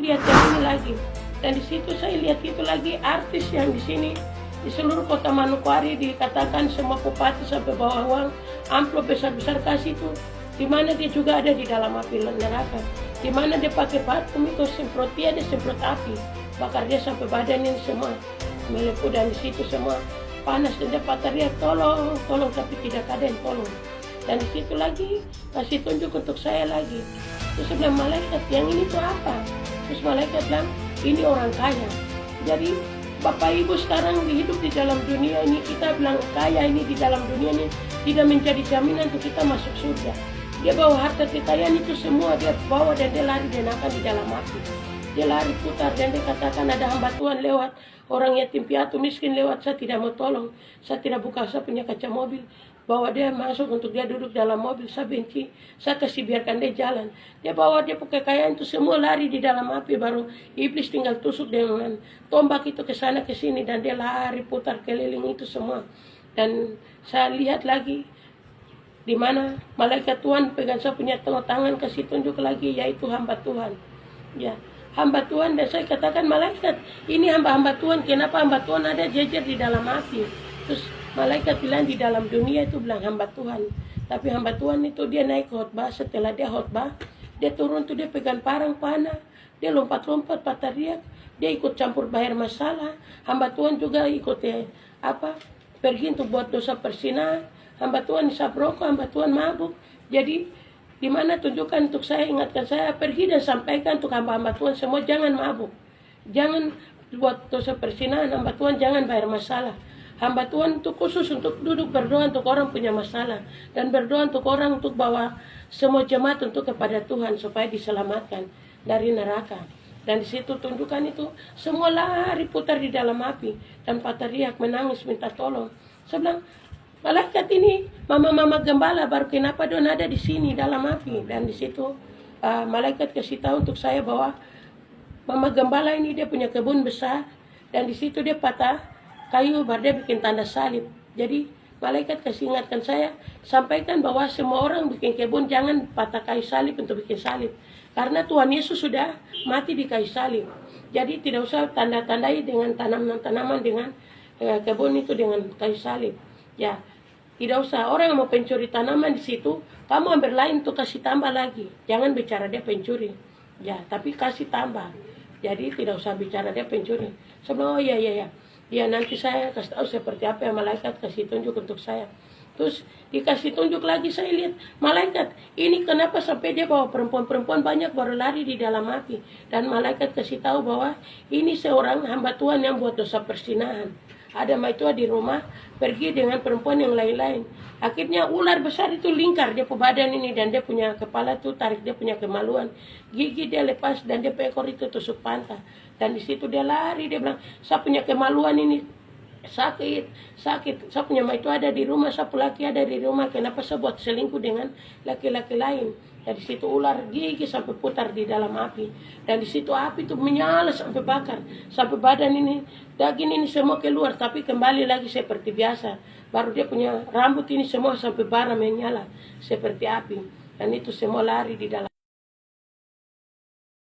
lihat yang ini lagi. Dan di situ saya lihat itu lagi artis yang di sini di seluruh kota Manokwari dikatakan semua bupati sampai bawa uang amplop besar-besar kasih itu, di mana dia juga ada di dalam api neraka, di mana dia pakai parfum itu semprot, dia ada semprot api, bakar dia sampai badan ini semua melepuh, dan di situ semua panas dan dia teriak tolong, tolong, tapi tidak ada yang tolong. Dan di situ lagi kasih tunjuk untuk saya lagi. Terus saya bilang, malaikat yang ini tuh apa? Terus malaikat bilang, ini orang kaya. Jadi Bapak Ibu sekarang hidup di dalam dunia ini, kita bilang kaya ini di dalam dunia ini tidak menjadi jaminan untuk kita masuk surga. Dia bawa harta kekayaan itu semua, dia bawa dan dia lari dan akan di dalam api. Dia lari putar dan dia katakan ada hamba Tuhan lewat, orang yatim piatu miskin lewat, saya tidak mau tolong, saya tidak buka, saya punya kaca mobil. Bawa dia masuk untuk dia duduk dalam mobil, saya benci, saya kasih biarkan dia jalan. Dia bawa dia pakai kekayaan itu semua lari di dalam api, baru iblis tinggal tusuk dengan tombak itu ke sana ke sini dan dia lari putar keliling itu semua. Dan saya lihat lagi di mana malaikat Tuhan pegang saya punya tangan kasih tunjuk lagi, yaitu hamba Tuhan. Ya, hamba Tuhan, dan saya katakan malaikat, ini hamba-hamba Tuhan, kenapa hamba Tuhan ada jejer di dalam api? Terus malaikat bilang di dalam dunia itu bilang hamba Tuhan. Tapi hamba Tuhan itu dia naik khotbah, setelah dia khotbah, dia turun tuh dia pegang parang panah, dia lompat-lompat teriak, dia ikut campur bayar masalah. Hamba Tuhan juga ikut pergi untuk buat dosa persinahan. Hamba Tuhan isap rokok, hamba Tuhan mabuk. Jadi di mana tunjukkan untuk saya, ingatkan saya, pergi dan sampaikan untuk hamba-hamba Tuhan semua, jangan mabuk, jangan buat dosa persinahan, hamba Tuhan jangan bayar masalah. Hamba Tuhan itu khusus untuk duduk berdoa untuk orang punya masalah, dan berdoa untuk orang untuk bawa semua jemaat untuk kepada Tuhan supaya diselamatkan dari neraka. Dan di situ tunjukkan itu semua lari putar di dalam api tanpa teriak, menangis minta tolong. Saya bilang, malaikat ini mama-mama gembala baru kenapa don ada di sini dalam api. Dan di situ malaikat kasih tahu untuk saya bahwa mama gembala ini dia punya kebun besar, dan di situ dia patah kayu baru dia bikin tanda salib. Jadi malaikat kasih ingatkan saya, sampaikan bahwa semua orang bikin kebun jangan patah kayu salib untuk bikin salib, karena Tuhan Yesus sudah mati di kayu salib. Jadi tidak usah tanda-tandai dengan tanaman-tanaman dengan kebun itu dengan kayu salib. Ya, tidak usah. Orang yang mau pencuri tanaman di situ, kamu ambil lain untuk kasih tambah lagi. Jangan bicara dia pencuri. Ya, tapi kasih tambah. Jadi tidak usah bicara dia pencuri. Sebelum, oh iya. Ya, nanti saya kasih tahu seperti apa yang malaikat kasih tunjuk untuk saya. Terus dikasih tunjuk lagi, saya lihat malaikat ini kenapa sampai dia bawa perempuan-perempuan banyak baru lari di dalam api. Dan malaikat kasih tahu bahwa ini seorang hamba Tuhan yang buat dosa persinahan. Ada maitua di rumah pergi dengan perempuan yang lain-lain. Akhirnya ular besar itu lingkar dia ke badan ini, dan dia punya kepala tuh tarik, dia punya kemaluan. Gigi dia lepas dan dia ekor itu tusuk pantat. Dan di situ dia lari, dia bilang, saya punya kemaluan ini sakit. Saya punya maitua ada di rumah, saya laki ada di rumah. Kenapa saya buat selingkuh dengan laki-laki lain? Dari situ ular gigi sampai putar di dalam api. Dan di situ api itu menyala sampai bakar. Sampai badan ini, daging ini semua keluar. Tapi kembali lagi seperti biasa. Baru dia punya rambut ini semua sampai bara menyala. Seperti api. Dan itu semua lari di dalam.